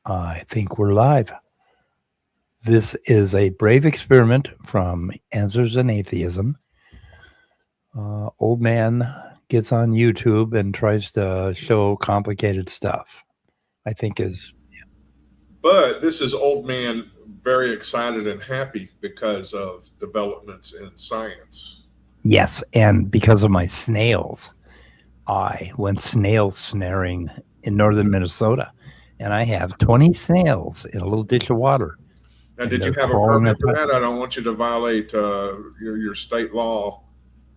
I think we're live. This is a brave experiment from Answers in Atheism. Old man gets on YouTube and tries to show complicated stuff. I think is. But this is old man very excited and happy because of developments in science. Yes, and because of my snails. I went snail snaring in northern Minnesota, and I have 20 snails in a little dish of water. Now, did you have a permit for that? I don't want you to violate your state law.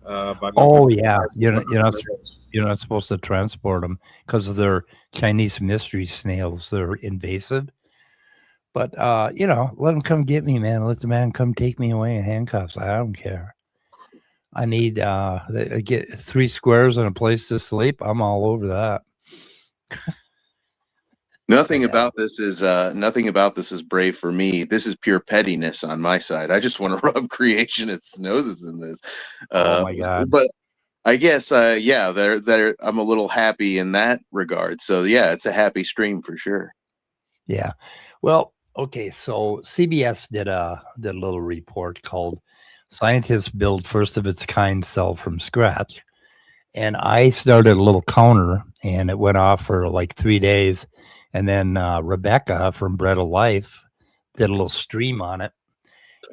You're not supposed to transport them because they're Chinese mystery snails. They're invasive. But let them come get me, man. Let the man come take me away in handcuffs. I don't care. I need get 3 squares and a place to sleep. I'm all over that. Nothing about this is brave for me. This is pure pettiness on my side. I just want to rub creationists' noses in this. Oh my God! But I guess, they're. I'm a little happy in that regard. So yeah, it's a happy stream for sure. Yeah. Well, okay. So CBS did a little report called "Scientists Build First of Its Kind Cell from Scratch," and I started a little counter, and it went off for like 3 days. And then Rebecca from Bread of Life did a little stream on it,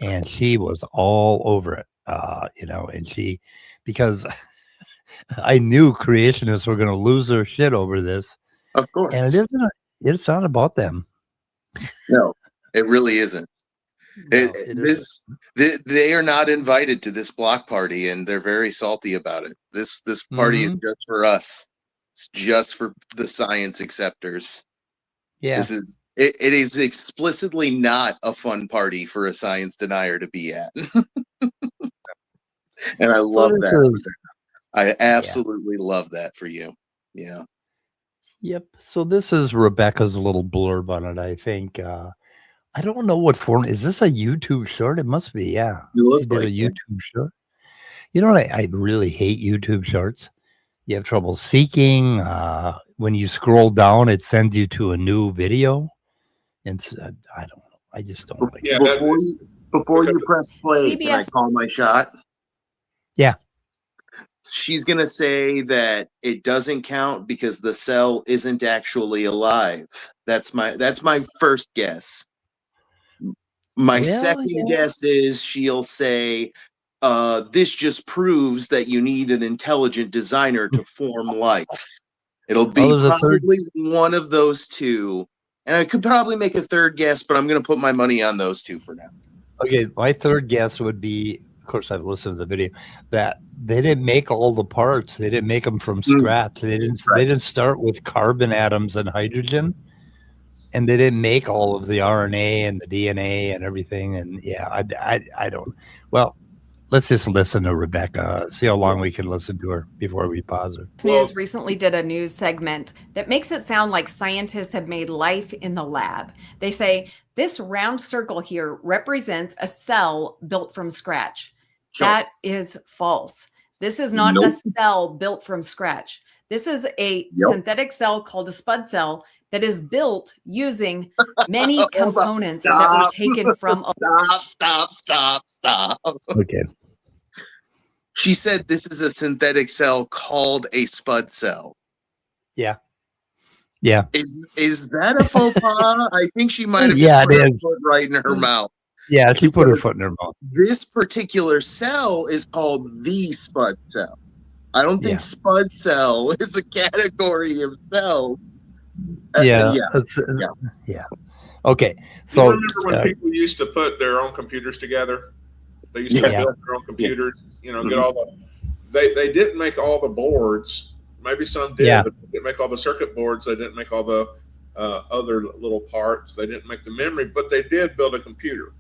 and she was all over it, and because I knew creationists were going to lose their shit over this. Of course. And it's not about them. No, it really isn't. They are not invited to this block party, and they're very salty about it. This party is just for us. It's just for the science acceptors. Yeah. It is explicitly not a fun party for a science denier to be at. And I love that. I absolutely love that for you. Yeah. Yep. So this is Rebecca's little blurb on it, I think. I don't know what form. Is this a YouTube short? It must be, yeah. She did a YouTube short. You know what? I really hate YouTube shorts. You have trouble seeking. When you scroll down, it sends you to a new video. And I don't know. I just don't like it. Before you press play, CBS. can I call my shot? Yeah. She's going to say that it doesn't count because the cell isn't actually alive. That's my first guess. My second guess is she'll say, this just proves that you need an intelligent designer to form life. It'll be probably one of those two. And I could probably make a third guess, but I'm going to put my money on those two for now. Okay, my third guess would be, of course, I've listened to the video, that they didn't make all the parts. They didn't make them from scratch. They didn't start with carbon atoms and hydrogen. And they didn't make all of the RNA and the DNA and everything. And I don't. Well, let's just listen to Rebecca, see how long we can listen to her before we pause her. News recently did a news segment that makes it sound like scientists have made life in the lab. They say this round circle here represents a cell built from scratch. Sure. That is false. This is not a cell built from scratch. This is a synthetic cell called a spud cell that is built using many components that were taken from... Stop. Okay. She said this is a synthetic cell called a spud cell. Yeah. Yeah. Is that a faux pas? I think she might have just put her foot right in her mouth. Yeah, she put her foot in her mouth. This particular cell is called the spud cell. I don't think spud cell is a category of cell. Yeah. Okay. So you remember when people used to put their own computers together? They used to build their own computers. Get all the. They didn't make all the boards. Maybe some did, but they didn't make all the circuit boards. They didn't make all the other little parts. They didn't make the memory, but they did build a computer.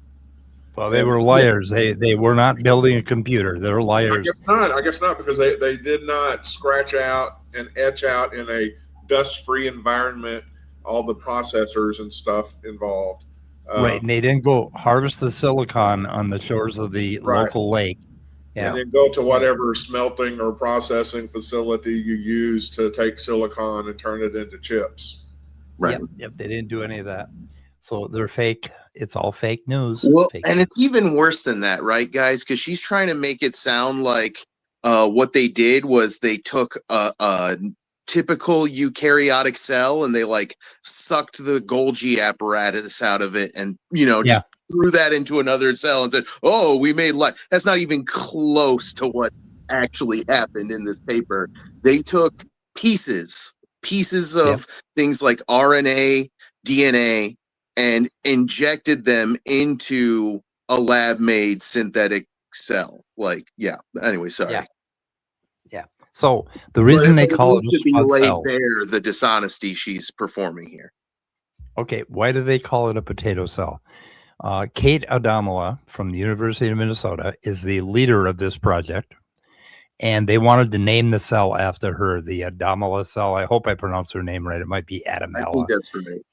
Well, they were liars. They were not building a computer. They were liars. I guess not because they did not scratch out and etch out in a dust-free environment all the processors and stuff involved. Right, and they didn't go harvest the silicon on the shores of the local lake. Yeah. And then go to whatever smelting or processing facility you use to take silicon and turn it into chips. Right. Yep. They didn't do any of that. So they're fake. It's all fake news. Well, Fake and news. it's even worse than that, right, guys? Because she's trying to make it sound like what they did was they took a typical eukaryotic cell and they like sucked the Golgi apparatus out of it and, just threw that into another cell and said, oh, we made life. That's not even close to what actually happened in this paper. They took pieces of things like RNA, DNA, and injected them into a lab-made synthetic cell. Anyway, sorry. Yeah. So the reason they call it should be spud laid cell. bare the dishonesty she's performing here. Okay, why do they call it a potato cell? Kate Adamala from the University of Minnesota is the leader of this project, and they wanted to name the cell after her, the Adamala cell. I hope I pronounced her name right. It might be Adamala. I think that's right.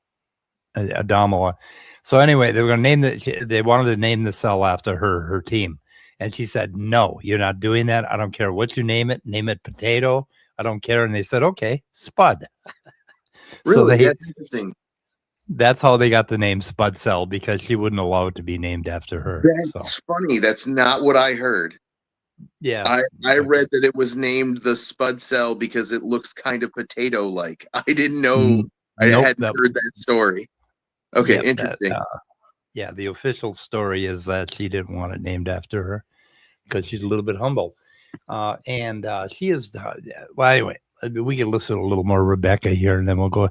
Adamala. So anyway, they were going to name they wanted to name the cell after her team. And she said, no, you're not doing that. I don't care what you name it potato. I don't care. And they said, okay, Spud. Really? That's interesting. That's how they got the name Spud Cell, because she wouldn't allow it to be named after her. That's funny. That's not what I heard. Yeah. I read that it was named the Spud Cell because it looks kind of potato-like. I didn't know. I hadn't heard that story. Okay, interesting. The official story is that she didn't want it named after her because she's a little bit humble. And she is, well, anyway, we can listen to a little more Rebecca here, and then we'll go.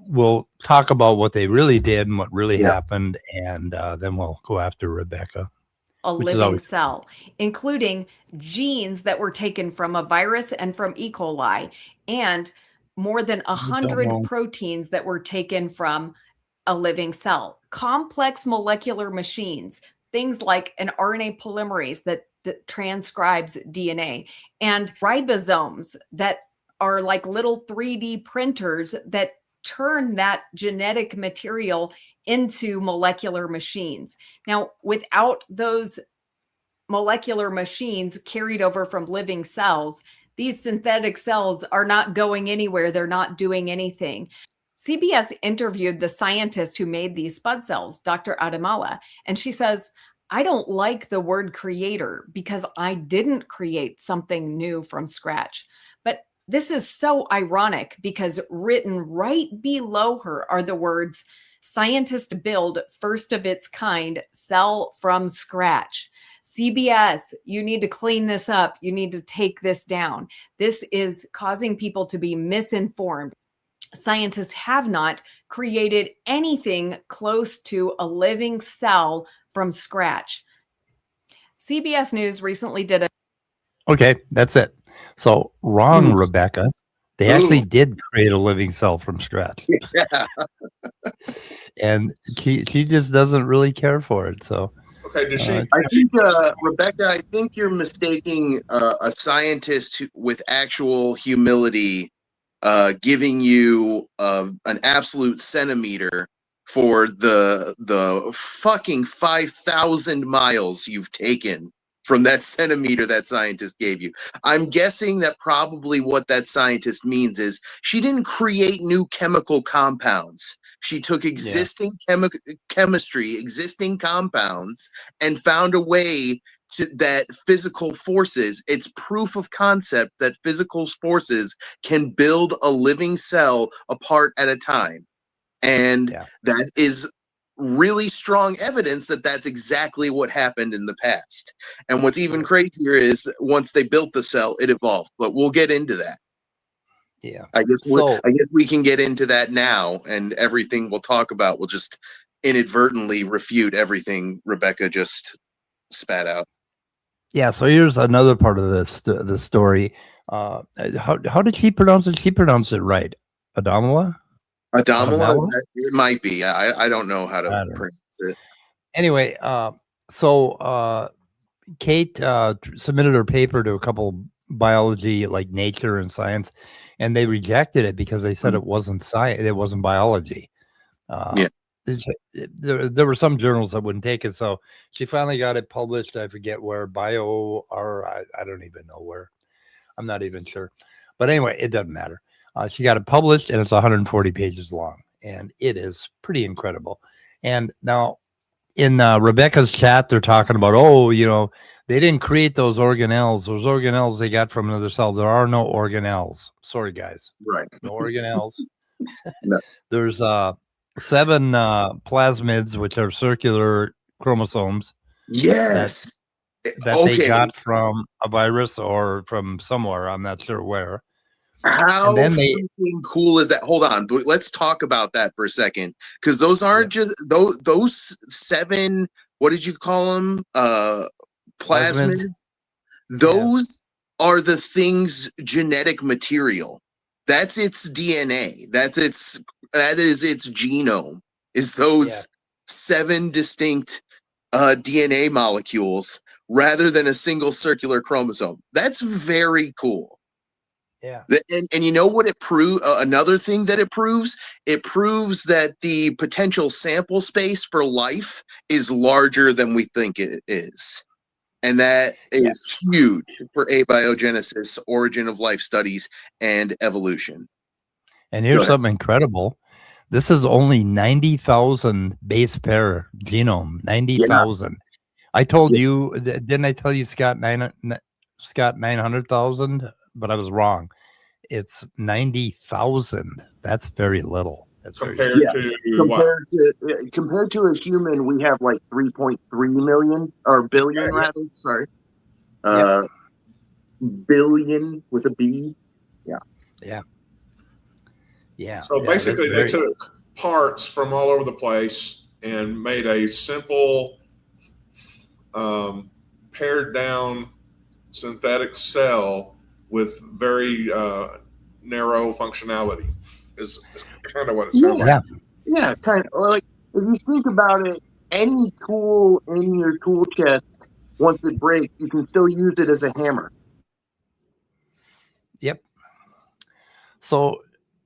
We'll talk about what they really did and what really happened, and then we'll go after Rebecca. A living cell, including genes that were taken from a virus and from E. coli, and more than 100 proteins that were taken from a living cell. Complex molecular machines, things like an RNA polymerase that transcribes DNA, and ribosomes that are like little 3D printers that turn that genetic material into molecular machines. Now, without those molecular machines carried over from living cells, these synthetic cells are not going anywhere. They're not doing anything. CBS interviewed the scientist who made these spud cells, Dr. Adamala, and she says, I don't like the word creator because I didn't create something new from scratch. But this is so ironic because written right below her are the words, scientist build first of its kind cell from scratch. CBS, you need to clean this up. You need to take this down. This is causing people to be misinformed. Scientists have not created anything close to a living cell from scratch. CBS News recently did a... Okay, that's it. So wrong, Rebecca. They actually did create a living cell from scratch. Yeah. And she just doesn't really care for it. So okay, does she? I think Rebecca, I think you're mistaking a scientist with actual humility, giving you an absolute centimeter for the fucking 5,000 miles you've taken from that centimeter that scientist gave you. I'm guessing that probably what that scientist means is she didn't create new chemical compounds. She took existing chemistry, existing compounds, and found a way that physical forces, it's proof of concept that physical forces can build a living cell a part at a time. And that is really strong evidence that that's exactly what happened in the past. And what's even crazier is once they built the cell, it evolved. But we'll get into that. Yeah, I guess we can get into that now, and everything we'll talk about will just inadvertently refute everything Rebecca just spat out. Yeah. So here's another part of this the story. How did she pronounce it? She pronounced it right. Adamala? Adamala? It might be. I don't know how to pronounce it. Anyway, so Kate submitted her paper to a couple biology, like Nature and Science, and they rejected it because they said it wasn't science, it wasn't biology. There were some journals that wouldn't take it, so she finally got it published. I forget where, I don't even know where. I'm not even sure. But anyway, it doesn't matter. She got it published, and it's 140 pages long, and it is pretty incredible. And now in Rebecca's chat, they're talking about, oh, they didn't create those organelles. Those organelles they got from another cell. There are no organelles. Sorry, guys. Right. No organelles. No. There's 7 plasmids, which are circular chromosomes. Yes. That they got from a virus or from somewhere. I'm not sure where. How freaking cool is that? Hold on, but let's talk about that for a second, because those aren't just those 7. What did you call them? Plasmids. Those are the thing's genetic material. That's its DNA. That is its genome. Is those 7 distinct DNA molecules rather than a single circular chromosome. That's very cool. Yeah. And you know what it proves? Another thing that it proves that the potential sample space for life is larger than we think it is. And that is huge for abiogenesis, origin of life studies, and evolution. And here's something incredible. This is only 90,000 base pair genome. 90,000. I told you, didn't I tell you, Scott, 900,000? But I was wrong. It's 90,000. That's very little. That's compared to a human, we have like 3.3 million or billion rather. Sorry, billion with a B. Yeah. So basically, they took parts from all over the place and made a simple, pared down synthetic cell with very narrow functionality. Is kind of what it sounds like. Yeah, kind of. Like if you think about it, any tool in your tool chest, once it breaks, you can still use it as a hammer. Yep. So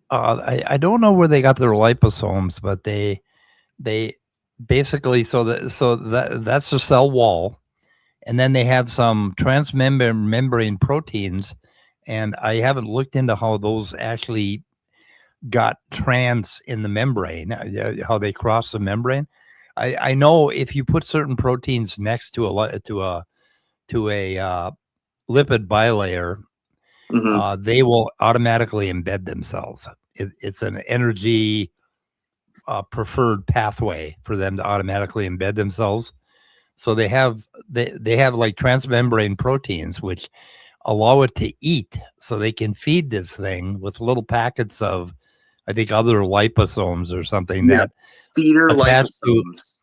I don't know where they got their liposomes, but they basically that's the cell wall, and then they have some transmembrane proteins, and I haven't looked into how those actually got trans in the membrane, how they cross the membrane. I know if you put certain proteins next to a lipid bilayer, they will automatically embed themselves. It's an energy preferred pathway for them to automatically embed themselves. So they have like transmembrane proteins which allow it to eat, so they can feed this thing with little packets of, I think, other liposomes or something that feeder liposomes.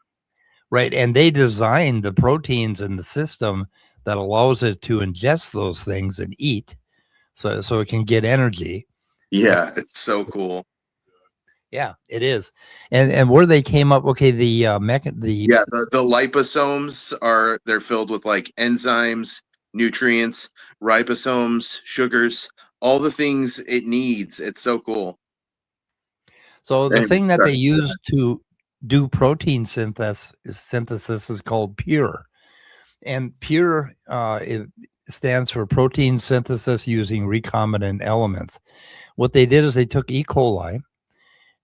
Right, and they designed the proteins in the system that allows it to ingest those things and eat, so it can get energy. Yeah, it's so cool. Yeah, it is. And where they came up, the liposomes they're filled with like enzymes, nutrients, ribosomes, sugars, all the things it needs. It's so cool. So the thing that they use to do protein synthesis is called PURE. And PURE it stands for protein synthesis using recombinant elements. What they did is they took E. coli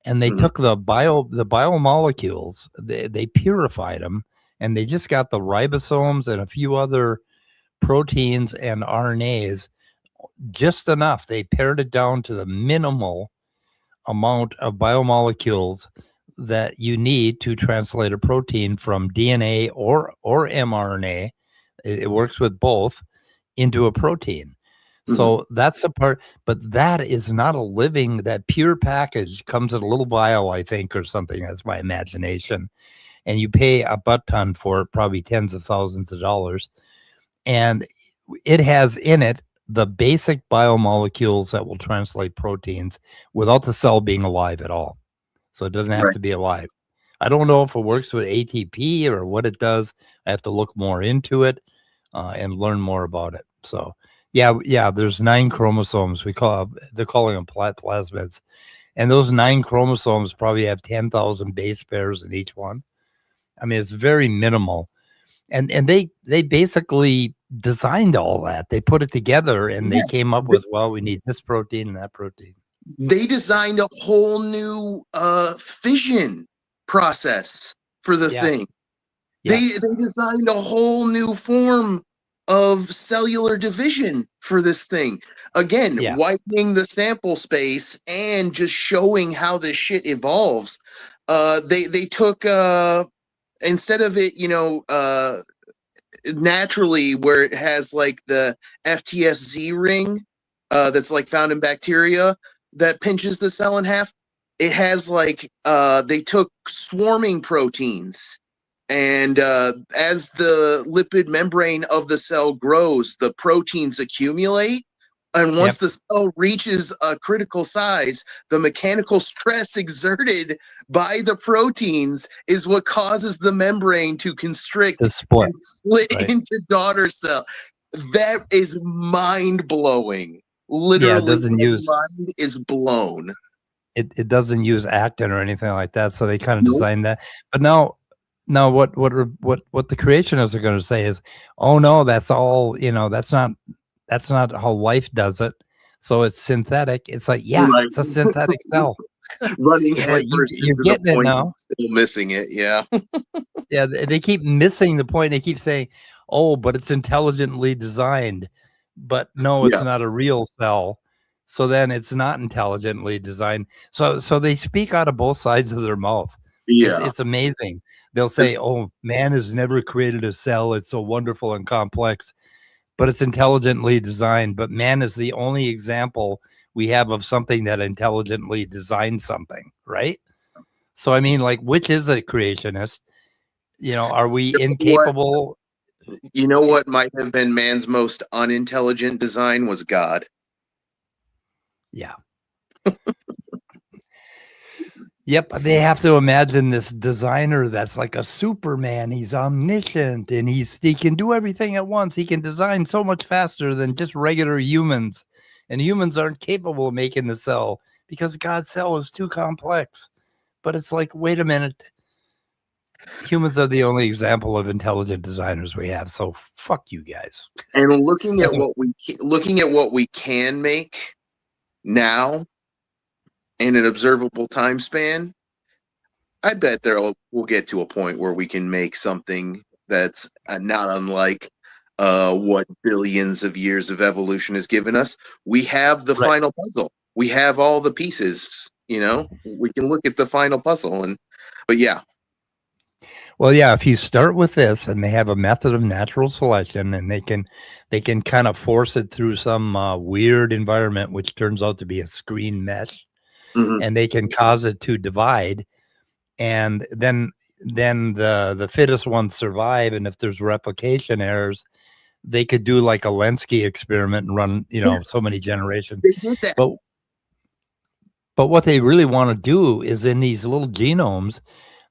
and they took the biomolecules, they purified them, and they just got the ribosomes and a few other proteins and RNAs, just enough. They pared it down to the minimal amount of biomolecules that you need to translate a protein from DNA or mRNA. It works with both into a protein. So that's a part, but that is not a living. That PURE package comes in a little vial, I think, or something. That's my imagination. And you pay a butt ton for it, probably tens of thousands of dollars. And it has in it the basic biomolecules that will translate proteins without the cell being alive at all. So it doesn't have to be alive. I don't know if it works with ATP or what it does. I have to look more into it and learn more about it. So yeah, there's 9 chromosomes. They're calling them plasmids. And those 9 chromosomes probably have 10,000 base pairs in each one. I mean, it's very minimal. And they basically designed all that. They put it together and they came up with, we need this protein and that protein. They designed a whole new fission process for the thing. Yes. They designed a whole new form of cellular division for this thing. Again, Yeah. widening the sample space and just showing how this shit evolves. They took instead of it, naturally where it has like the FTSZ ring that's like found in bacteria that pinches the cell in half. It has like they took swarming proteins, and as the lipid membrane of the cell grows, the proteins accumulate. And once the cell reaches a critical size, the mechanical stress exerted by the proteins is what causes the membrane to constrict and split into daughter cell. That is mind-blowing. Literally, my mind is blown. It doesn't use actin or anything like that, so they kind of designed that. But now what the creationists are going to say is, oh no, that's all, that's not how life does it. So it's synthetic. It's like, it's a synthetic cell. Running headfirst into the point now. Still missing it, yeah. They keep missing the point. They keep saying, oh, but it's intelligently designed. But no, it's not a real cell. So then it's not intelligently designed. So they speak out of both sides of their mouth. It's amazing. They'll say, oh, man has never created a cell. It's so wonderful and complex, but it's intelligently designed. But man is the only example we have of something that intelligently designed something, right? So, I mean, like, which is a creationist? Are we incapable? You know what might have been man's most unintelligent design was God. Yeah. Yep, they have to imagine this designer that's like a Superman. He's omniscient and he can do everything at once. He can design so much faster than just regular humans. And humans aren't capable of making the cell because God's cell is too complex. But it's like, wait a minute. Humans are the only example of intelligent designers we have. So fuck you guys. And looking at what we can make now in an observable time span, I bet we'll get to a point where we can make something that's not unlike what billions of years of evolution has given us. We have the final puzzle. We have all the pieces, we can look at the final puzzle. But yeah. Well, yeah, if you start with this and they have a method of natural selection and they can kind of force it through some weird environment, which turns out to be a screen mesh, and they can cause it to divide, and then the fittest ones survive. And if there's replication errors, they could do like a Lenski experiment and run, so many generations. They did that. But what they really want to do is in these little genomes,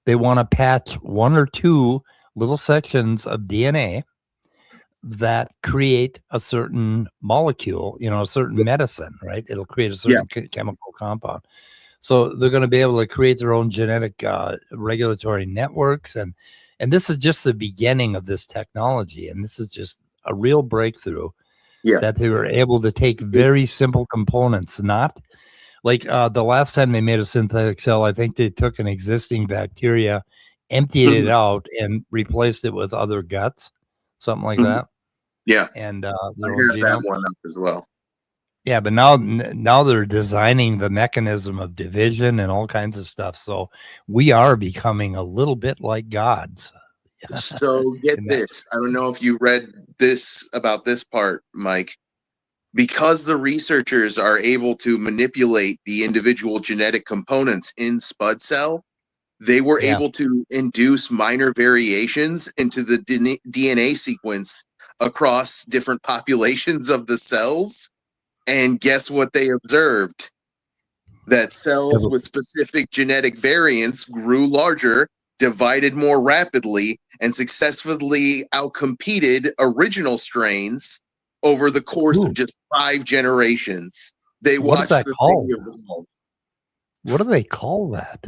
they want to patch one or two little sections of DNA that create a certain molecule, a certain medicine, right? It'll create a certain chemical compound. So they're going to be able to create their own genetic regulatory networks. And this is just the beginning of this technology. And this is just a real breakthrough that they were able to take very simple components, not like the last time they made a synthetic cell, I think they took an existing bacteria, emptied it out, and replaced it with other guts, something like that. Yeah. And I heard that one up as well. Yeah, but now they're designing the mechanism of division and all kinds of stuff. So we are becoming a little bit like gods. So get this. I don't know if you read this about this part, Mike. Because the researchers are able to manipulate the individual genetic components in spud cell, they were able to induce minor variations into the DNA sequence across different populations of the cells. And guess what they observed? That cells with specific genetic variants grew larger, divided more rapidly, and successfully outcompeted original strains over the course of just 5 generations. They watched the thing evolve. What do they call that?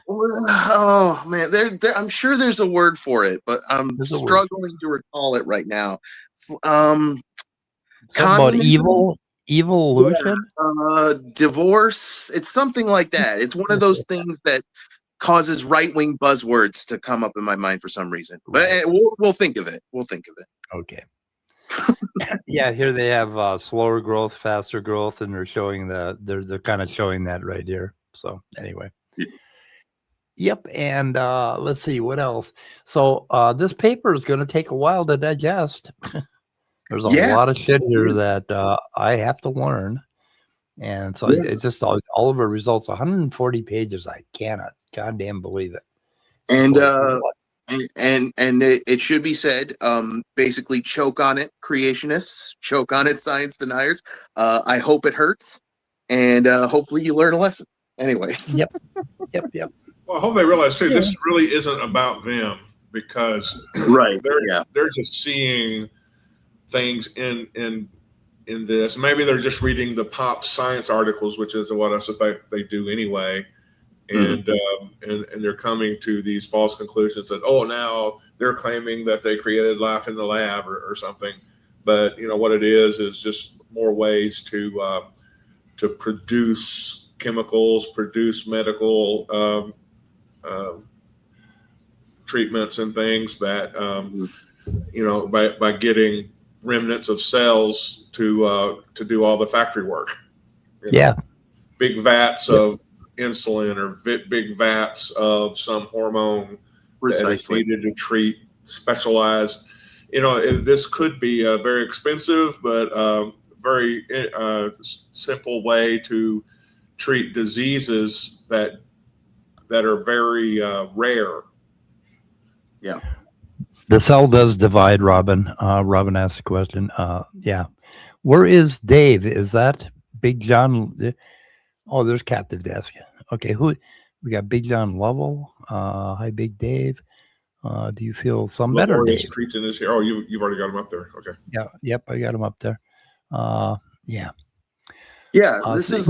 Oh man, I'm sure there's a word for it, but I'm struggling to recall it right now. About evil. Evolution? Divorce. It's something like that. It's one of those things that causes right-wing buzzwords to come up in my mind for some reason. But Right. we'll think of it. We'll think of it. Okay. Yeah, here they have slower growth, faster growth, and they're showing they're kind of showing that right here. So anyway. Yep, and let's see what else. So this paper is going to take a while to digest. There's a lot of shit here that I have to learn, and so it's just all of our results. 140 pages. I cannot goddamn believe it. And it should be said, basically choke on it, creationists, choke on it, science deniers. I hope it hurts, and hopefully you learn a lesson. Anyways. Yep. Well, I hope they realize too, this really isn't about them, because they're just seeing things in this. Maybe they're just reading the pop science articles, which is what I suspect they do anyway. And and they're coming to these false conclusions that, now they're claiming that they created life in the lab or something. But what it is just more ways to produce chemicals, produce medical treatments and things that by getting remnants of cells to do all the factory work. Big vats of insulin or big vats of some hormone that is needed to treat specialized. This could be a very expensive but very simple way to treat diseases that are very rare. Yeah. The cell does divide, Robin. Robin asked the question. Where is Dave? Is that Big John? Oh, there's Captive Desk. Okay, we got Big John Lovell. Hi, Big Dave. Do you feel some better, Dave? Cretin is here. Oh, you've already got him up there. Okay. Yeah. Yep, I got him up there. Yeah. This is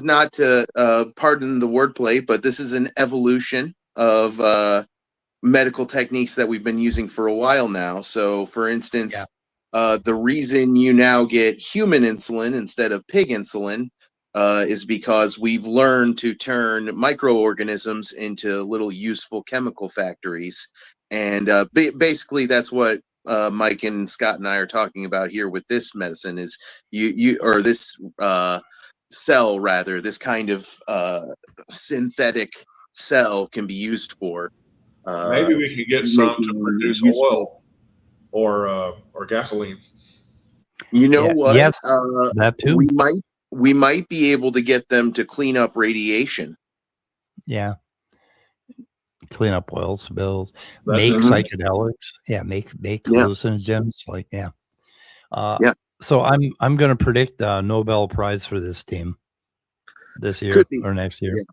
not to pardon the wordplay, but this is an evolution of medical techniques that we've been using for a while now. So, for instance, the reason you now get human insulin instead of pig insulin is because we've learned to turn microorganisms into little useful chemical factories. And basically, that's what Mike and Scott and I are talking about here with this medicine is this cell, rather, this kind of synthetic cell can be used for. Maybe we could get some to produce oil or gasoline. You know what? Yes, that too. We might be able to get them to clean up radiation. Yeah. Clean up oil spills, make psychedelics. Yeah, make hallucinogens. So I'm going to predict a Nobel Prize for this team this year or next year. Yeah.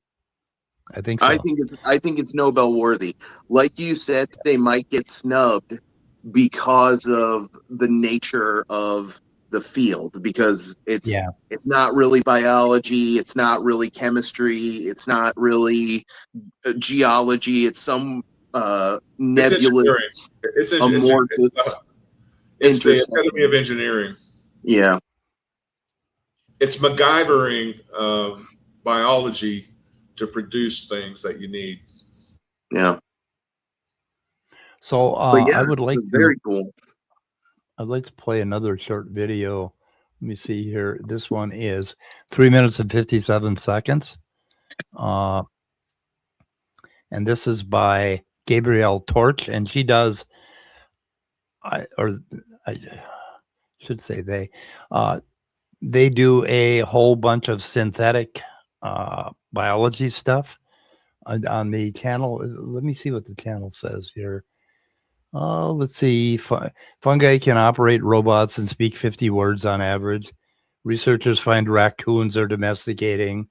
I think so. I think it's Nobel worthy. Like you said, they might get snubbed because of the nature of the field, because it's not really biology, it's not really chemistry, it's not really geology, it's some nebulous amorphous. It's the Academy of Engineering. Yeah. It's MacGyvering biology to produce things that you need. Yeah. So I would like very cool. I'd like to play another short video. Let me see here. This one is 3 minutes and 57 seconds. And this is by Gabrielle Torch, and she does, I should say they do a whole bunch of synthetic biology stuff on the channel. Let me see what the channel says here. Let's see. Fungi can operate robots and speak 50 words on average. Researchers find raccoons are domesticating.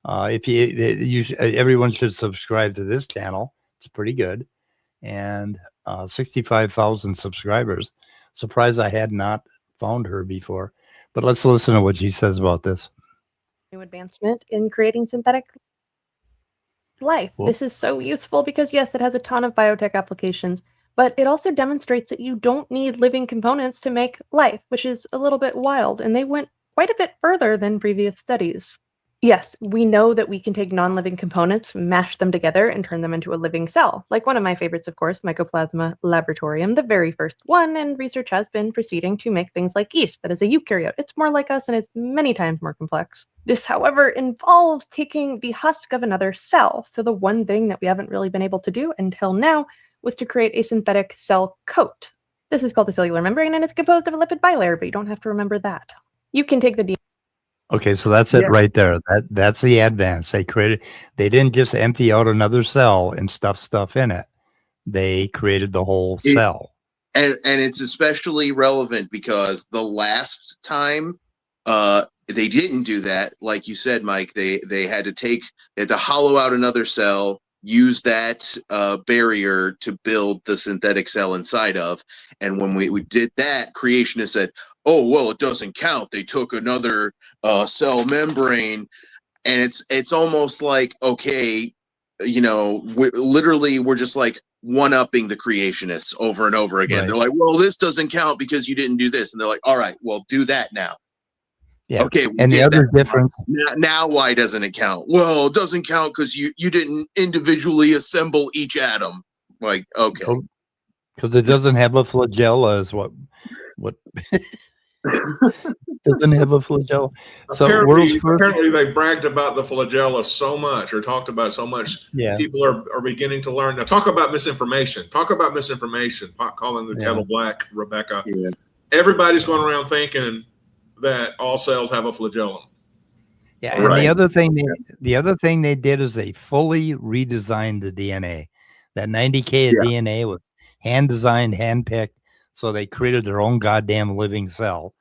Everyone should subscribe to this channel. It's pretty good. And 65,000 subscribers. Surprised I had not found her before. But let's listen to what she says about this. New advancement in creating synthetic life. This is so useful because, yes, it has a ton of biotech applications, But it also demonstrates that you don't need living components to make life, which is a little bit wild, and they went quite a bit further than previous studies. Yes, we know that we can take non-living components, mash them together, and turn them into a living cell. Like one of my favorites, of course, Mycoplasma laboratorium, the very first one, and research has been proceeding to make things like yeast, that is a eukaryote. It's more like us, and it's many times more complex. This, however, involves taking the husk of another cell. So the one thing that we haven't really been able to do until now was to create a synthetic cell coat. This is called the cellular membrane, and it's composed of a lipid bilayer, but you don't have to remember that. You can take the DNA. Okay, so that's it right there. That's the advance. They didn't just empty out another cell and stuff in it. They created the whole cell. And it's especially relevant because the last time they didn't do that, like you said, Mike, they had to hollow out another cell, use that barrier to build the synthetic cell inside of. And when we did that, creationists said, oh, well, it doesn't count. They took another cell membrane. And it's almost like, okay, we're just like one-upping the creationists over and over again. Right. They're like, well, this doesn't count because you didn't do this. And they're like, all right, well, do that now. Yeah. Okay. And the other difference. Now, why doesn't it count? Well, it doesn't count because you didn't individually assemble each atom. Like, okay. Because it doesn't have a flagella is what doesn't have a flagella. So apparently they bragged about the flagella so much or talked about it so much. Yeah. People are beginning to learn. Now talk about misinformation. Pot calling the kettle black, Rebecca. Yeah. Everybody's going around thinking that all cells have a flagellum. Yeah, and the other thing they did is they fully redesigned the DNA. That 90K of DNA was hand designed, hand picked, so they created their own goddamn living cell.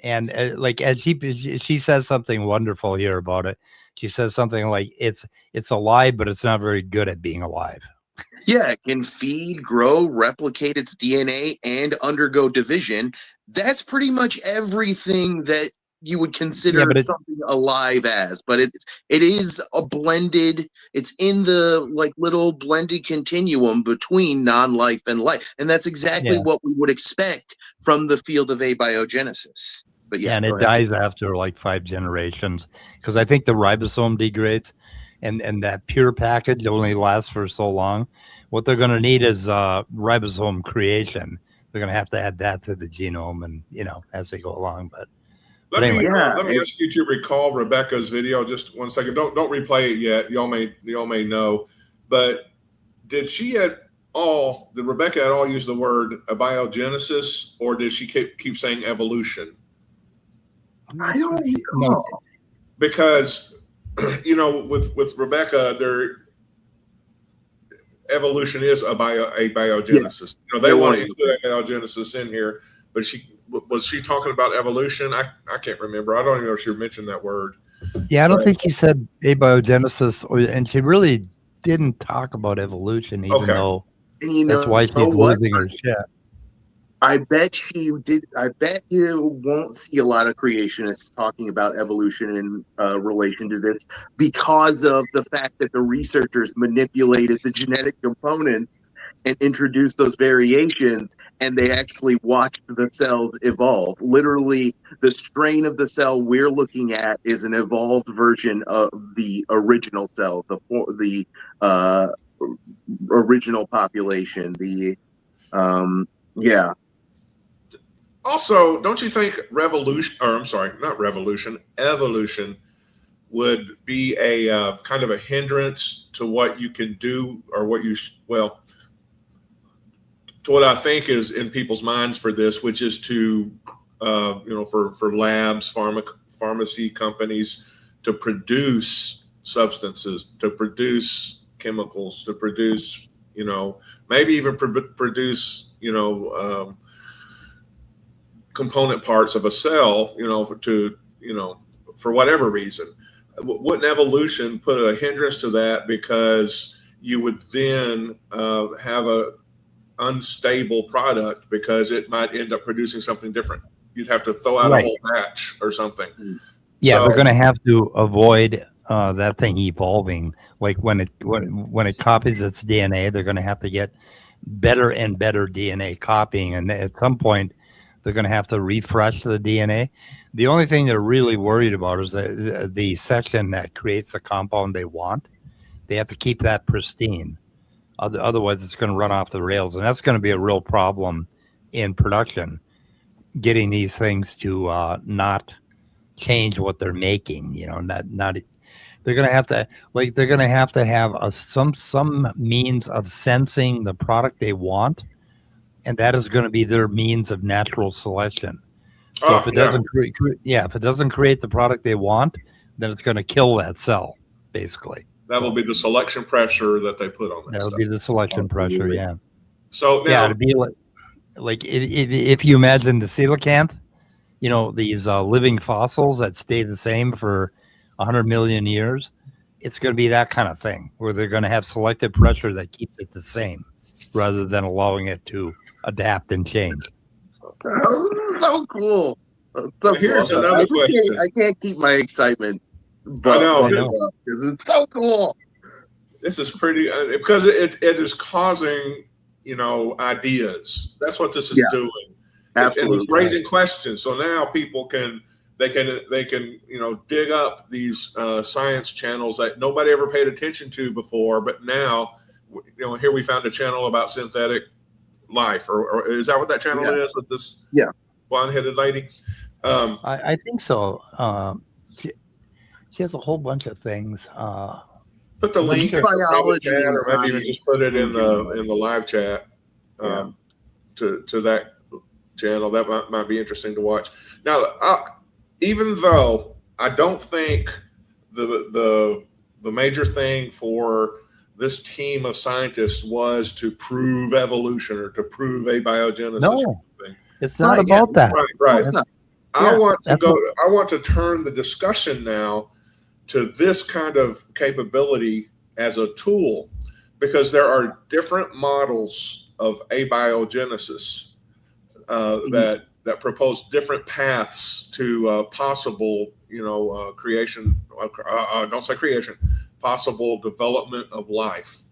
And like as she says something wonderful here about it. She says something like it's alive, but it's not very good at being alive. Yeah, it can feed, grow, replicate its DNA, and undergo division. That's pretty much everything that you would consider something alive as. But it is a blended. It's in the like little blended continuum between non-life and life, and that's exactly what we would expect from the field of abiogenesis. But and it dies after like 5 generations because I think the ribosome degrades. And that pure package only lasts for so long. What they're going to need is ribosome creation. They're going to have to add that to the genome, and as they go along. But let me ask you to recall Rebecca's video. Just 1 second. Don't replay it yet. Y'all may know, but did Rebecca at all use the word abiogenesis, or did she keep saying evolution? I don't know. Because with Rebecca, their evolution is a biogenesis. They want to include abiogenesis in here, but was she talking about evolution? I can't remember. I don't even know if she mentioned that word. Yeah, I don't think she said abiogenesis, and she really didn't talk about evolution, even though that's why she's losing her shit. I bet she did. I bet you won't see a lot of creationists talking about evolution in relation to this because of the fact that the researchers manipulated the genetic components and introduced those variations, and they actually watched the cells evolve. Literally, the strain of the cell we're looking at is an evolved version of the original cell, the original population. Also, don't you think evolution would be a kind of a hindrance to what you can do, or to what I think is in people's minds for this, which is to, for labs, pharmacy companies to produce substances, to produce chemicals, to produce, maybe even produce, component parts of a cell, for whatever reason. Wouldn't evolution put a hindrance to that, because you would then have a unstable product because it might end up producing something different? You'd have to throw out a whole batch or something. Yeah, they're going to have to avoid that thing evolving. Like when it copies its DNA, they're going to have to get better and better DNA copying. And at some point, they're going to have to refresh the DNA. The only thing they're really worried about is the section that creates the compound they want. They have to keep that pristine. Otherwise, it's going to run off the rails. And that's going to be a real problem in production, getting these things to not change what they're making. They're going to have to have some means of sensing the product they want, and that is going to be their means of natural selection. So if it doesn't create the product they want, then it's going to kill that cell, basically. That will be the selection pressure that they put on that. That'll be the selection pressure, yeah. So now, to be like if you imagine the coelacanth, these living fossils that stay the same for 100 million years, it's going to be that kind of thing where they're going to have selective pressure that keeps it the same rather than allowing it to adapt and change. So cool. So here's cool. another question. I can't keep my excitement. I know. Because it's so cool. This is pretty because it is causing ideas. That's what this is doing. Absolutely. And it's raising questions. So now people can dig up these science channels that nobody ever paid attention to before, but now here we found a channel about synthetic life, or is that what that channel is with this blonde-headed lady? I think so. She has a whole bunch of things. Put the link in the chat, or maybe even just put it in the live chat to that channel. That might be interesting to watch. Now, even though I don't think the major thing for this team of scientists was to prove evolution or to prove abiogenesis. No, it's not about that. Right. I want to turn the discussion now to this kind of capability as a tool, because there are different models of abiogenesis that propose different paths to possible, creation. Don't say creation. Possible development of life.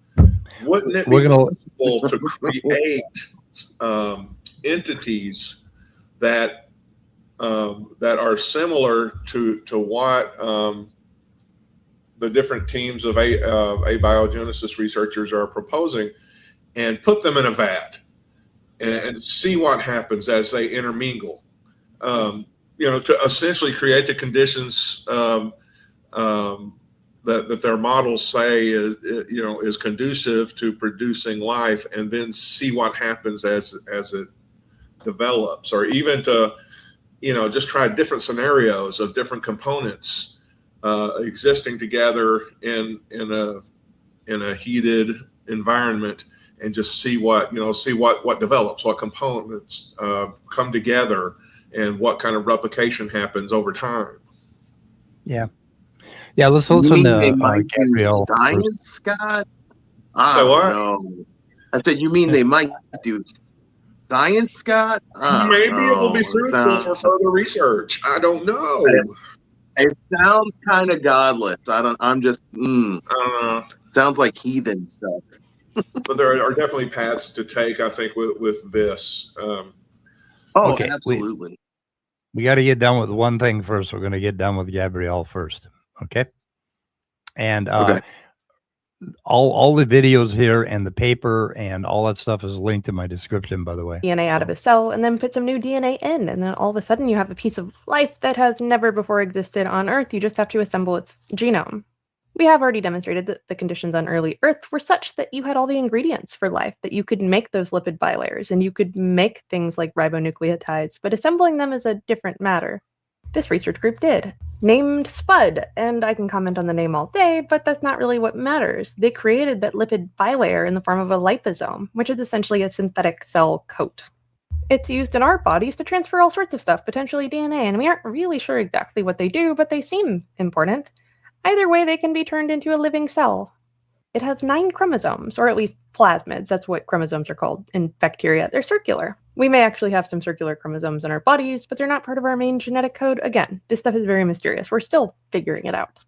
Wouldn't it be possible to create entities that are similar to what the different teams of abiogenesis researchers are proposing, and put them in a vat and see what happens as they intermingle? To essentially create the conditions that their models say is conducive to producing life, and then see what happens as it develops, or even to just try different scenarios of different components existing together in a heated environment, and just see what develops, what components come together, and what kind of replication happens over time. Yeah, let's listen to Gabriel. Science, Scott? So what? No. I said, you mean they might do science, Scott? Maybe it will be fruitful for further research. I don't know. It sounds kind of godless. I'm just, sounds like heathen stuff. But there are definitely paths to take, I think, with this. Okay, absolutely. We got to get done with one thing first. We're going to get done with Gabrielle first. Okay. And all the videos here and the paper and all that stuff is linked in my description, by the way. DNA out of a cell and then put some new DNA in. And then all of a sudden you have a piece of life that has never before existed on Earth. You just have to assemble its genome. We have already demonstrated that the conditions on early Earth were such that you had all the ingredients for life, that you could make those lipid bilayers and you could make things like ribonucleotides, but assembling them is a different matter. This research group did, named SPUD, and I can comment on the name all day, but that's not really what matters. They created that lipid bilayer in the form of a liposome, which is essentially a synthetic cell coat. It's used in our bodies to transfer all sorts of stuff, potentially DNA, and we aren't really sure exactly what they do, but they seem important. Either way, they can be turned into a living cell. It has 9 chromosomes, or at least plasmids. That's what chromosomes are called in bacteria. They're circular. We may actually have some circular chromosomes in our bodies, but they're not part of our main genetic code. Again, this stuff is very mysterious. We're still figuring it out.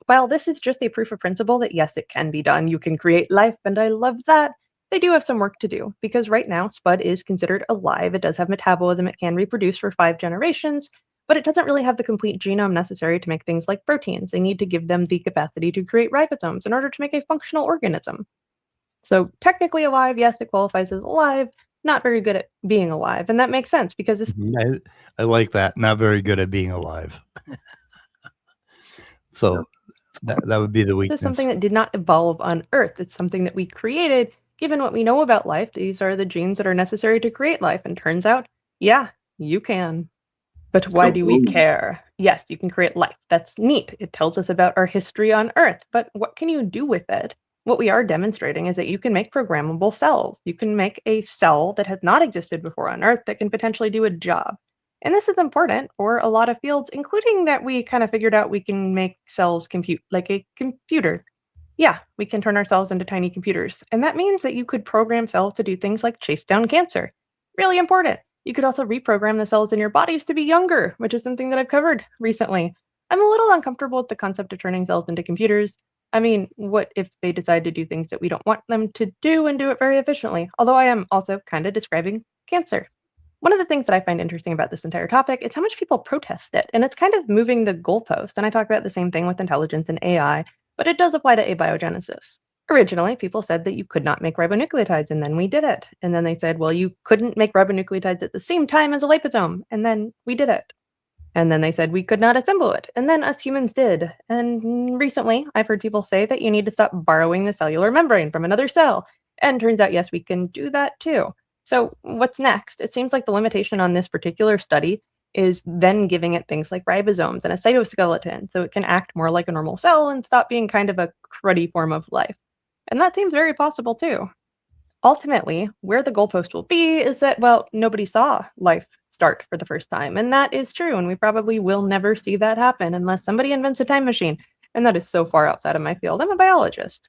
While this is just a proof of principle that yes, it can be done, you can create life, and I love that, they do have some work to do, because right now spud is considered alive. It does have metabolism, it can reproduce for 5 generations, but it doesn't really have the complete genome necessary to make things like proteins. They need to give them the capacity to create ribosomes in order to make a functional organism. So technically alive, yes, it qualifies as alive, not very good at being alive. And that makes sense because this I like that. Not very good at being alive. So that would be the weakness. is something that did not evolve on Earth. It's something that we created. Given what we know about life, these are the genes that are necessary to create life. And turns out, yeah, you can. But why do we care? Yes, you can create life. That's neat. It tells us about our history on Earth. But what can you do with it? What we are demonstrating is that you can make programmable cells. You can make a cell that has not existed before on Earth that can potentially do a job. And this is important for a lot of fields, including that we kind of figured out we can make cells compute like a computer. Yeah, we can turn our cells into tiny computers. And that means that you could program cells to do things like chase down cancer. Really important. You could also reprogram the cells in your bodies to be younger, which is something that I've covered recently. I'm a little uncomfortable with the concept of turning cells into computers. I mean, what if they decide to do things that we don't want them to do and do it very efficiently? Although I am also kind of describing cancer. One of the things that I find interesting about this entire topic is how much people protest it, and it's kind of moving the goalpost. And I talk about the same thing with intelligence and AI, but it does apply to abiogenesis. Originally, people said that you could not make ribonucleotides, and then we did it. And then they said, well, you couldn't make ribonucleotides at the same time as a liposome, and then we did it. And then they said we could not assemble it, and then us humans did. And recently, I've heard people say that you need to stop borrowing the cellular membrane from another cell. And turns out, yes, we can do that too. So what's next? It seems like the limitation on this particular study is then giving it things like ribosomes and a cytoskeleton so it can act more like a normal cell and stop being kind of a cruddy form of life. And that seems very possible too. Ultimately, where the goalpost will be is that, well, nobody saw life start for the first time. And that is true. And we probably will never see that happen unless somebody invents a time machine. And that is so far outside of my field. I'm a biologist.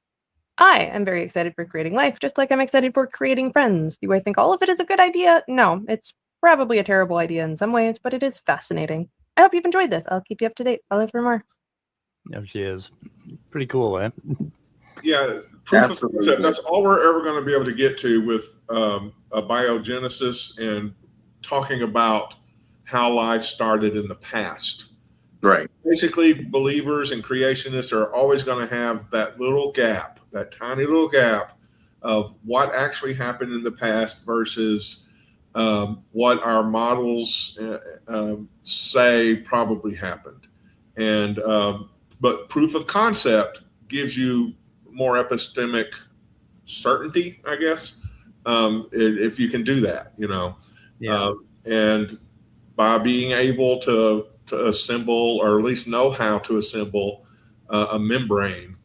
I am very excited for creating life, just like I'm excited for creating friends. Do I think all of it is a good idea? No, it's probably a terrible idea in some ways, but it is fascinating. I hope you've enjoyed this. I'll keep you up to date. I'll live for more. Yeah, she is. Pretty cool, eh? Yeah, proof of concept. That's all we're ever going to be able to get to with abiogenesis and talking about how life started in the past. Right. Basically, believers and creationists are always going to have that little gap, that tiny little gap of what actually happened in the past versus what our models say probably happened. And but proof of concept gives you more epistemic certainty, I guess, if you can do that, you know. Yeah. And by being able to assemble, or at least know how to assemble a membrane,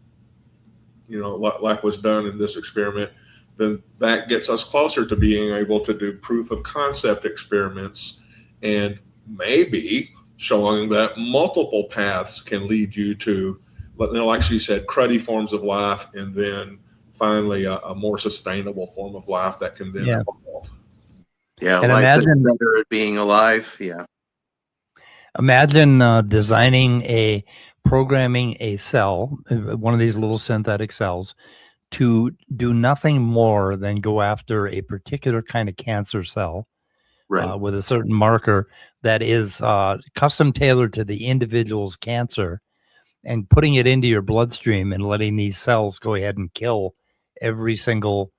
you know, like was done in this experiment, then that gets us closer to being able to do proof of concept experiments and maybe showing that multiple paths can lead you to, you know, like she said, cruddy forms of life, and then finally a more sustainable form of life that can then evolve. Yeah, and life imagine, that's better at being alive. Yeah. Imagine programming a cell, one of these little synthetic cells, to do nothing more than go after a particular kind of cancer cell, right, with a certain marker that is custom tailored to the individual's cancer, and putting it into your bloodstream and letting these cells go ahead and kill every single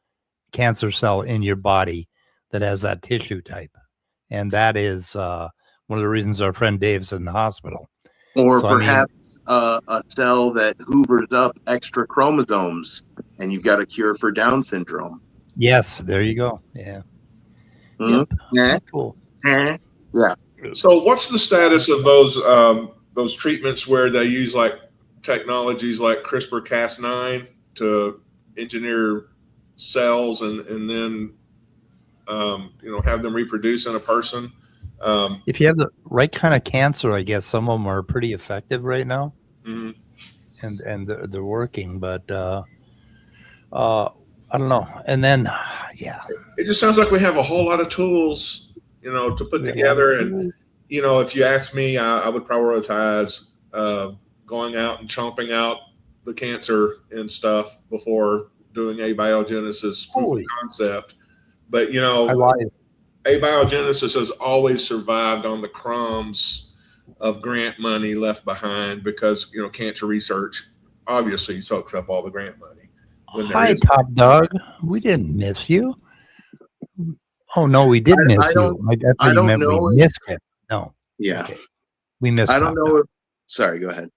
cancer cell in your body that has that tissue type. And that is one of the reasons our friend Dave's in the hospital. Or so, perhaps a cell that hoovers up extra chromosomes, and you've got a cure for Down syndrome. Yes, there you go. Yeah. Mm-hmm. Yep. Yeah. Cool. Yeah. So, what's the status of those treatments where they use like technologies like CRISPR-Cas9 to engineer cells and then you know, have them reproduce in a person? If you have the right kind of cancer, I guess some of them are pretty effective right now, and they're working. But I don't know. And then, it just sounds like we have a whole lot of tools, you know, to put together. And you know, if you ask me, I would prioritize going out and chomping out the cancer and stuff before doing abiogenesis proof Holy. of concept. But, you I know, lied. abiogenesis has always survived on the crumbs of grant money left behind because, you know, cancer research obviously soaks up all the grant money. When there Hi, is Top Dog. We didn't miss you. Oh no, we did miss you. I thought you don't meant we know if- missed it. No. Yeah. Okay. We missed I don't Top know Dog. sorry, go ahead.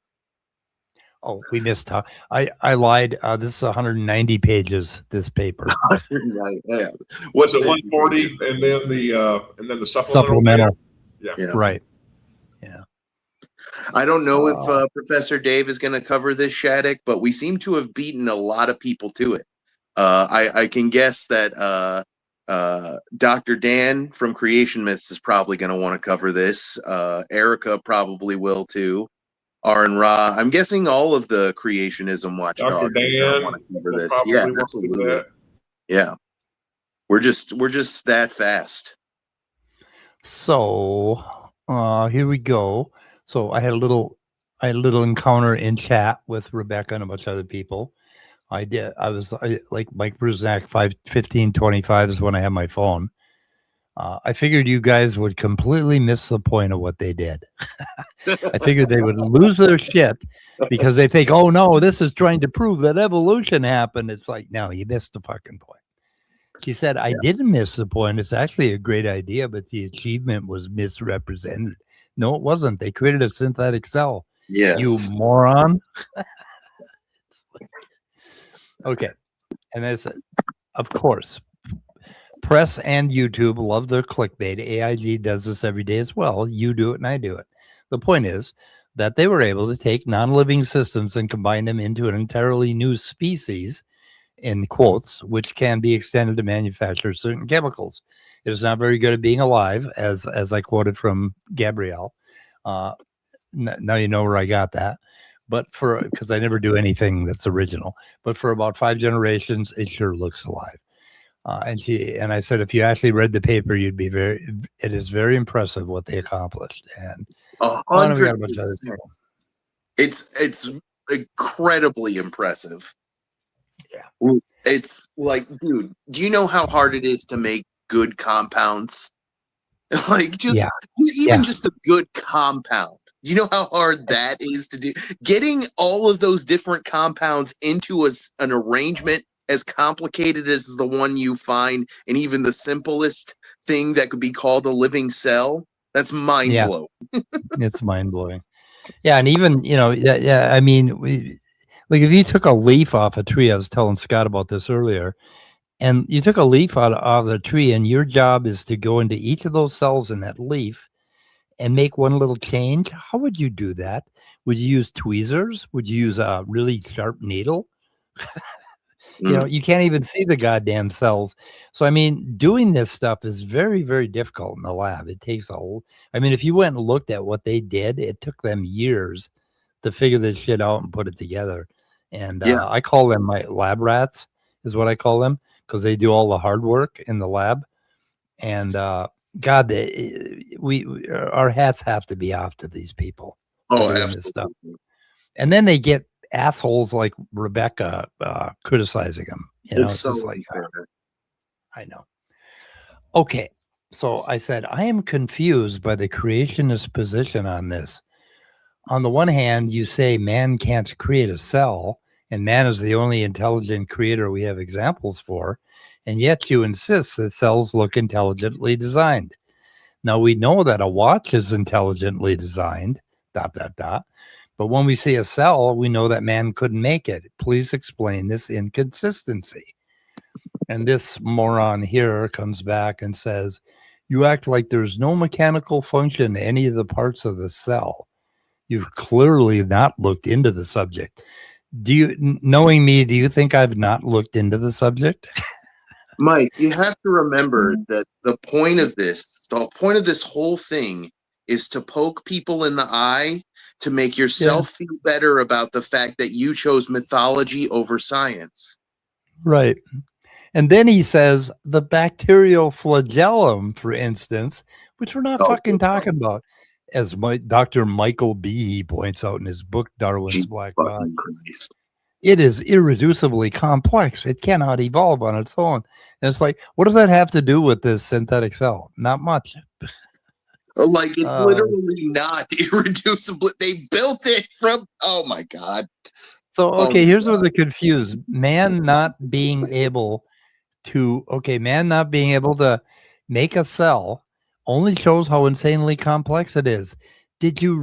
Oh, we missed Top. I lied. This is 190 pages, this paper. Right, yeah. what's it 140 and then the supplemental. Supplemental. Yeah. Right. I don't know if Professor Dave is going to cover this, Shattuck, but we seem to have beaten a lot of people to it. I can guess that Dr. Dan from Creation Myths is probably going to want to cover this. Erica probably will too. R and Ra. I'm guessing all of the creationism watchdogs Dr. are gonna Dan want to cover will this. probably Yeah, want to do absolutely. that. Yeah, we're just that fast. So here we go. So I had a little encounter in chat with Rebecca and a bunch of other people. I was like Mike Brusnak, 1525 is when I had my phone. I figured you guys would completely miss the point of what they did. I figured they would lose their shit because they think, oh no, this is trying to prove that evolution happened. It's like, no, you missed the fucking point. She said, I didn't miss the point. It's actually a great idea, but the achievement was misrepresented. No, it wasn't. They created a synthetic cell. Yes, You moron. Okay. And that's, of course, press and YouTube love their clickbait. AIG does this every day as well. You do it and I do it. The point is that they were able to take non-living systems and combine them into an entirely new species, in quotes, which can be extended to manufacture certain chemicals. It is not very good at being alive, as I quoted from Gabrielle. Now you know where I got that. But because I never do anything that's original. But for about 5 generations, it sure looks alive. And I said, if you actually read the paper, you'd be it is very impressive what they accomplished. And 100%. It's incredibly impressive. Yeah. It's like, dude, do you know how hard it is to make good compounds? Like just a good compound. You know how hard that is to do? Getting all of those different compounds into an arrangement as complicated as the one you find in even the simplest thing that could be called a living cell, that's mind-blowing. It's mind-blowing. Yeah, and even, I mean, like if you took a leaf off a tree, I was telling Scott about this earlier, and you took a leaf out of the tree, and your job is to go into each of those cells in that leaf and make one little change. How would you do that? Would you use tweezers? Would you use a really sharp needle? You can't even see the goddamn cells. So, I mean, doing this stuff is very, very difficult in the lab. It takes if you went and looked at what they did, it took them years to figure this shit out and put it together. And I call them my lab rats, is what I call them, because they do all the hard work in the lab. And God, our hats have to be off to these people. Oh, absolutely. This stuff. And then they get assholes like Rebecca criticizing them. It's so just like, I know. Okay. So I said, I am confused by the creationist position on this. On the one hand, you say man can't create a cell, and man is the only intelligent creator we have examples for, and yet you insist that cells look intelligently designed. Now, we know that a watch is intelligently designed, ... But when we see a cell, we know that man couldn't make it. Please explain this inconsistency. And this moron here comes back and says, you act like there's no mechanical function to any of the parts of the cell. You've clearly not looked into the subject. Knowing me, do you think I've not looked into the subject? Mike, you have to remember that the point of this whole thing is to poke people in the eye, to make yourself feel better about the fact that you chose mythology over science. Right. And then he says the bacterial flagellum, for instance, which we're not fucking talking about, as Dr. Michael B. points out in his book, Darwin's Black Box. it is irreducibly complex. It cannot evolve on its own. And it's like, what does that have to do with this synthetic cell? Not much. Like, it's literally not irreducible. They built it from, oh my God. So, okay, here's where they're confused. Man not being able to make a cell only shows how insanely complex it is. Did you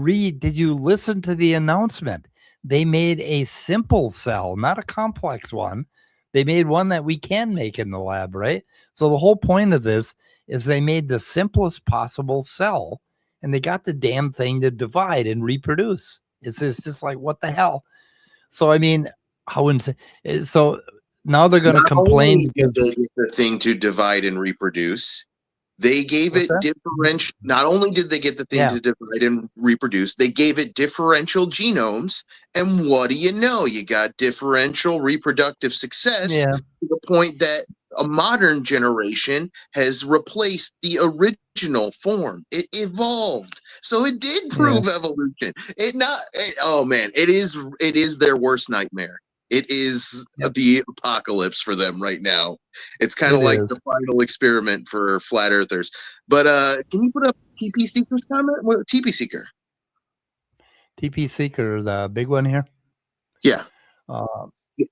listen to the announcement? They made a simple cell, not a complex one. They made one that we can make in the lab, right? So the whole point of this is they made the simplest possible cell, and they got the damn thing to divide and reproduce. It's just like, what the hell? So, I mean, how insane. So now they're going to complain because they get the thing to divide and reproduce. They gave it differential. Not only did they get the thing to divide and reproduce, they gave it differential genomes. And what do you know? You got differential reproductive success to the point that a modern generation has replaced the original form. It evolved. So it did prove evolution. It is their worst nightmare. It is the apocalypse for them right now. It's kind of like the final experiment for flat earthers. But can you put up TP Seeker's comment? What, TP Seeker? TP Seeker, the big one here? Yeah.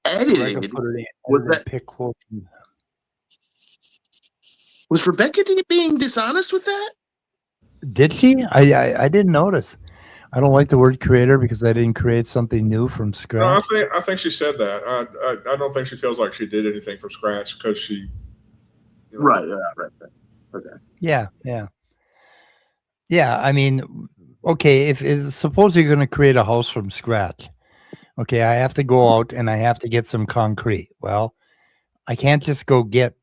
Edited. Was Rebecca being dishonest with that? Did she? I didn't notice. I don't like the word creator because I didn't create something new from scratch. No, I think she said that. I don't think she feels like she did anything from scratch because she. Right. Okay. Yeah. I mean, okay. If suppose you're going to create a house from scratch, okay, I have to go out and I have to get some concrete. Well, I can't just go get.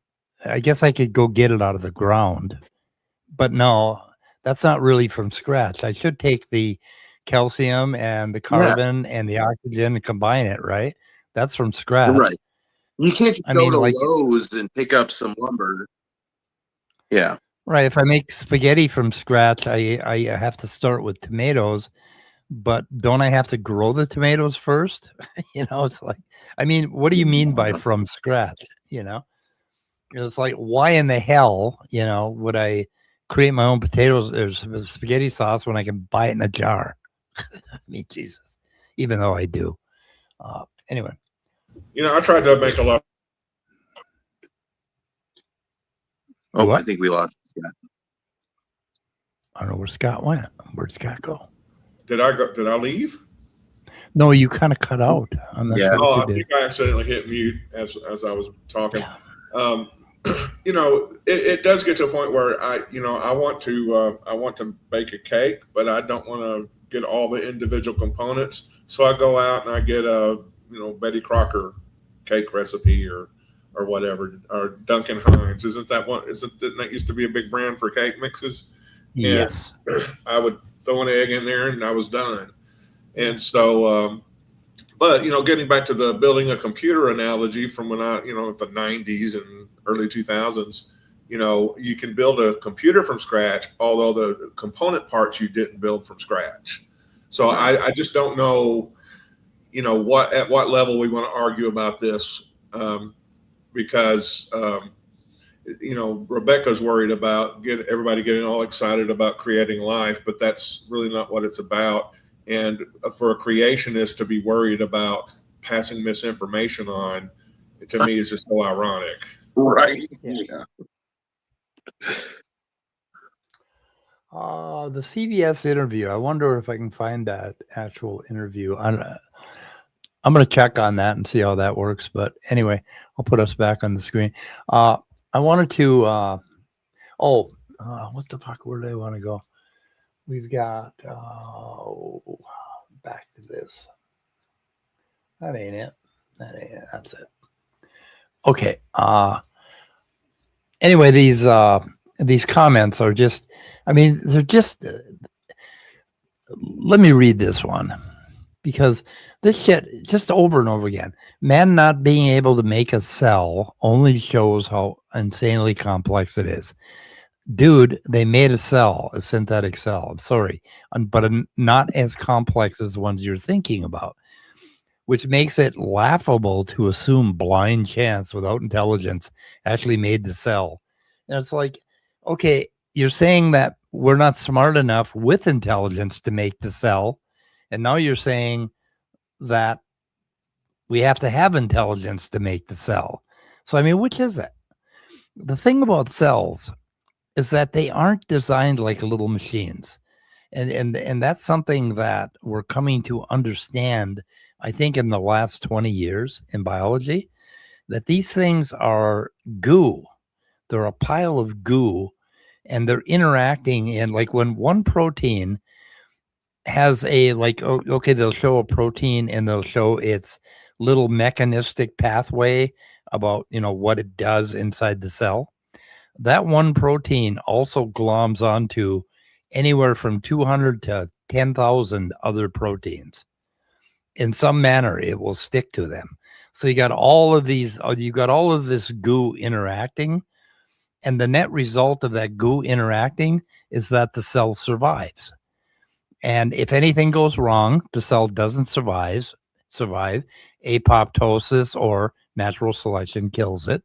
I guess I could go get it out of the ground, but no, that's not really from scratch. I should take the calcium and the carbon and the oxygen and combine it, right? That's from scratch. Right. You can't just go to Lowe's and pick up some lumber. Yeah. Right. If I make spaghetti from scratch, I have to start with tomatoes, but don't I have to grow the tomatoes first? It's like, I mean, what do you mean by from scratch? It's like, why in the hell, would I create my own potatoes or spaghetti sauce when I can buy it in a jar? I mean, Jesus, even though I do. Anyway. I tried to make a lot. I think we lost Scott. I don't know where Scott went. Where'd Scott go? Did I leave? No, you kind of cut out. I think I accidentally hit mute as I was talking. Yeah. It does get to a point where I want to bake a cake, but I don't want to get all the individual components. So I go out and I get a Betty Crocker cake recipe or whatever, or Duncan Hines. Didn't that used to be a big brand for cake mixes? Yes. And I would throw an egg in there and I was done. And so, but getting back to the building a computer analogy from when the 90s and early 2000s, you can build a computer from scratch, although the component parts you didn't build from scratch. So I just don't know, at what level we want to argue about this, because Rebecca's worried about everybody getting all excited about creating life, but that's really not what it's about. And for a creationist to be worried about passing misinformation on, to me, is just so ironic. Right. Yeah. The CBS interview. I wonder if I can find that actual interview. I'm going to check on that and see how that works. But anyway, I'll put us back on the screen. I wanted to. What the fuck? Where do I want to go? We've got back to this. That ain't it. That's it. Okay. Anyway, these comments are just, they're just, let me read this one, because this shit just over and over again. Man not being able to make a cell only shows how insanely complex it is. Dude, they made a cell, a synthetic cell. I'm sorry, but not as complex as the ones you're thinking about. which makes it laughable to assume blind chance without intelligence actually made the cell. And it's like, okay, you're saying that we're not smart enough with intelligence to make the cell. And now you're saying that we have to have intelligence to make the cell. So, I mean, which is it? The thing about cells is that they aren't designed like little machines. And that's something that we're coming to understand, I think, in the last 20 years in biology, that these things are goo. They're a pile of goo, and they're interacting in, like, when one protein has a, like, okay, they'll show a protein and they'll show its little mechanistic pathway about, what it does inside the cell. That one protein also gloms onto anywhere from 200 to 10,000 other proteins. In some manner, it will stick to them. So you got all of this goo interacting, and the net result of that goo interacting is that the cell survives. And if anything goes wrong, the cell doesn't survive. Apoptosis or natural selection kills it.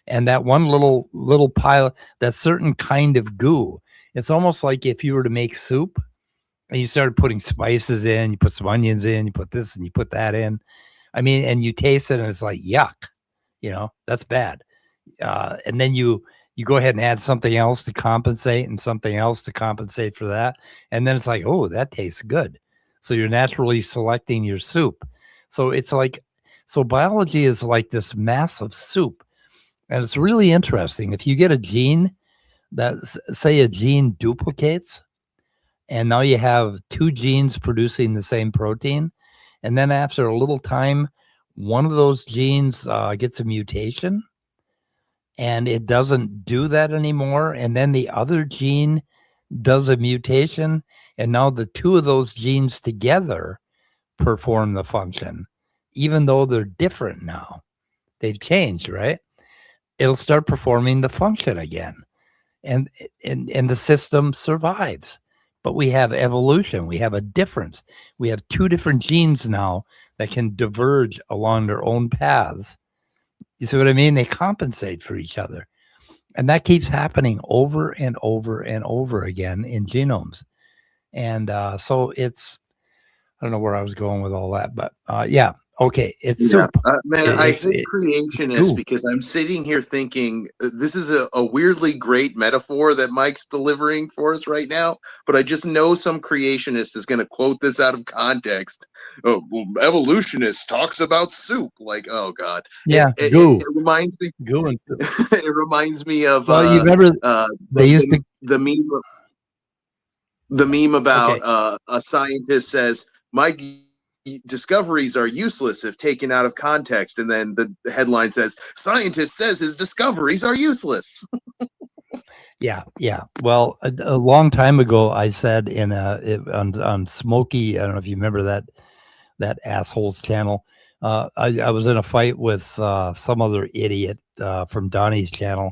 And that one little pile, that certain kind of goo, it's almost like if you were to make soup and you started putting spices in, you put some onions in, you put this and you put that in. I mean, and you taste it and it's like, yuck, that's bad. And then you go ahead and add something else to compensate and something else to compensate for that. And then it's like, oh, that tastes good. So you're naturally selecting your soup. So it's like, so biology is like this massive soup. And it's really interesting. If you get a gene that, say, a gene duplicates, and now you have two genes producing the same protein, and then after a little time, one of those genes gets a mutation, and it doesn't do that anymore, and then the other gene does a mutation, and now the two of those genes together perform the function, even though they're different now. They've changed, right? It'll start performing the function again, and the system survives. But we have evolution. We have a difference. We have two different genes now that can diverge along their own paths. You see what I mean? They compensate for each other. And that keeps happening over and over and over again in genomes. And so it's, I don't know where I was going with all that, but yeah. Okay, it's soup. Man, I think creationist, because I'm sitting here thinking this is a weirdly great metaphor that Mike's delivering for us right now, but I just know some creationist is going to quote this out of context. Oh, well, evolutionist talks about soup. Like, oh God. Yeah, it reminds me. Goo and soup. It reminds me of you remember the meme about a scientist says, "My discoveries are useless if taken out of context," and then the headline says, "Scientist says his discoveries are useless." Yeah. Well, a long time ago, I said on Smokey, I don't know if you remember that asshole's channel. I was in a fight with some other idiot from Donnie's channel,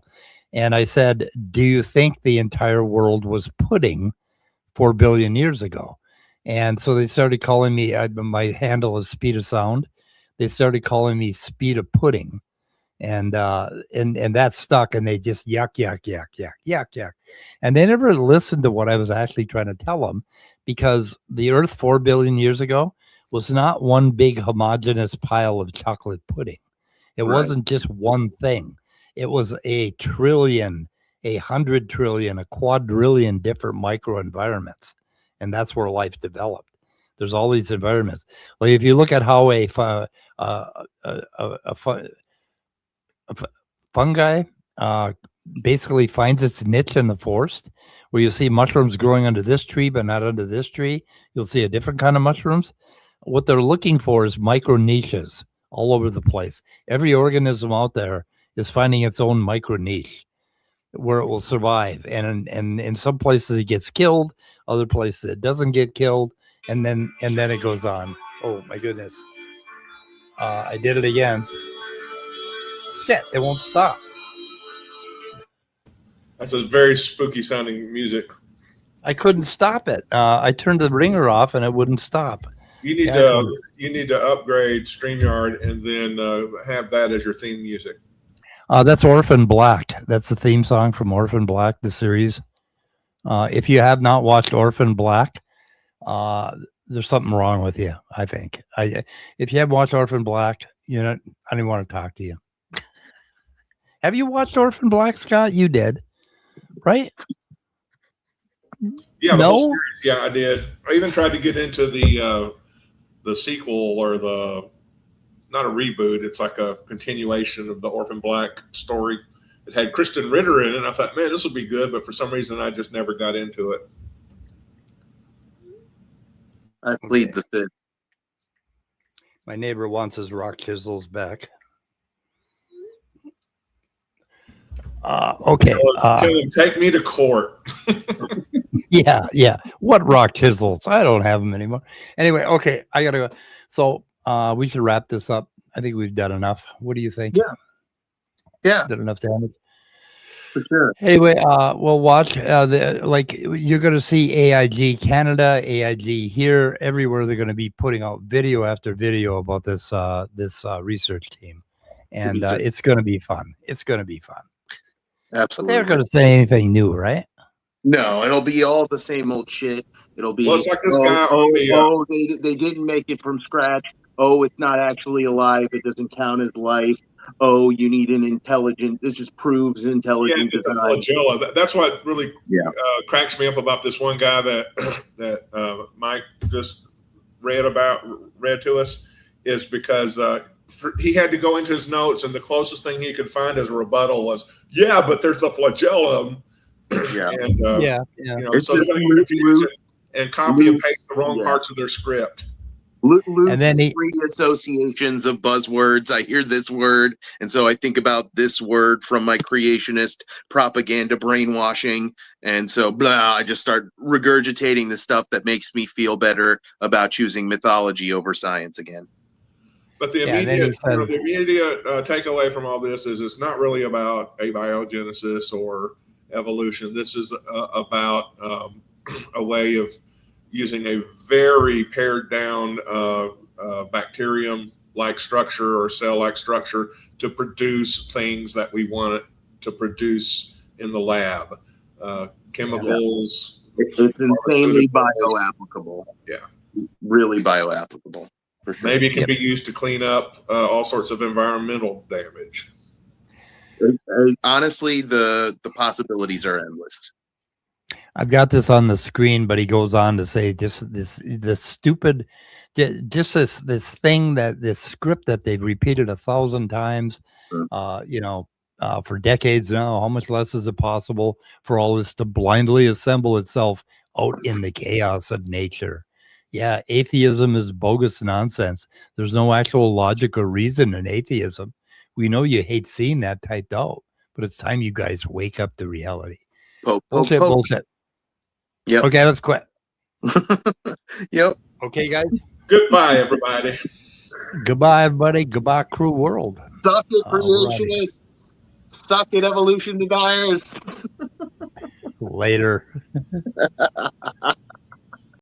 and I said, "Do you think the entire world was pudding 4 billion years ago?" And so they started calling me, my handle is Speed of Sound. They started calling me Speed of Pudding. And that stuck, and they just yuck. And they never listened to what I was actually trying to tell them, because the Earth 4 billion years ago was not one big homogeneous pile of chocolate pudding. It wasn't just one thing. It was a trillion, 100 trillion, a quadrillion different microenvironments. And that's where life developed. There's all these environments. Like if you look at how a fungi basically finds its niche in the forest, where you see mushrooms growing under this tree but not under this tree, you'll see a different kind of mushrooms. What they're looking for is micro niches all over the place. Every organism out there is finding its own micro niche where it will survive, and in some places it gets killed, other places it doesn't get killed, and then it goes on. Oh my goodness, I did it again. Shit, it won't stop. That's a very spooky sounding music. I couldn't stop it. I turned the ringer off and it wouldn't stop. You need to upgrade StreamYard and then have that as your theme music. That's Orphan Black. That's the theme song from Orphan Black, the series. If you have not watched Orphan Black, there's something wrong with you, I think. If you haven't watched Orphan Black, I don't want to talk to you. Have you watched Orphan Black, Scott? You did, right? Yeah, the whole series. Yeah, I did. I even tried to get into the sequel or not a reboot. It's like a continuation of the Orphan Black story. It had Kristen Ritter in it. And I thought, man, this will be good. But for some reason, I just never got into it. I plead the fifth. My neighbor wants his rock chisels back. Okay. Tell him, take me to court. Yeah. What rock chisels? I don't have them anymore. Anyway, okay. I got to go. So we should wrap this up. I think we've done enough. What do you think? Yeah. Done enough damage? For sure. Anyway, we'll watch you're going to see AIG Canada, AIG here, everywhere. They're going to be putting out video after video about this research team, and it's going to be fun. It's going to be fun. Absolutely. They're going to say anything new, right? No, it'll be all the same old shit. It'll be it's like this guy. They didn't make it from scratch. Oh, it's not actually alive. It doesn't count as life. Oh, you need an intelligent. This just proves intelligent. Yeah, the flagella. That's what really cracks me up about this one guy that Mike just read to us is because he had to go into his notes, and the closest thing he could find as a rebuttal was, "Yeah, but there's the flagellum." Yeah, and it's so just and copy and paste the wrong parts of their script. Loose and then free associations of buzzwords. I hear this word, and so I think about this word from my creationist propaganda brainwashing, and so I just start regurgitating the stuff that makes me feel better about choosing mythology over science again. But the immediate takeaway from all this is it's not really about abiogenesis or evolution. This is about a way of using a very pared down bacterium-like structure or cell-like structure to produce things that we want to produce in the lab. Chemicals. It's insanely bioapplicable. Yeah. Really bioapplicable. For sure. Maybe it can be used to clean up all sorts of environmental damage. Honestly, the possibilities are endless. I've got this on the screen, but he goes on to say this stupid, just this thing this script that they've repeated 1,000 times, for decades now. How much less is it possible for all this to blindly assemble itself out in the chaos of nature? Yeah, atheism is bogus nonsense. There's no actual logic or reason in atheism. We know you hate seeing that typed out, but it's time you guys wake up to reality. Bullshit. Yep. Okay, let's quit. Yep. Okay, guys. Goodbye, everybody. Goodbye, everybody. Goodbye, crew world. Suck it, creationists. Suck it, evolution deniers. Later.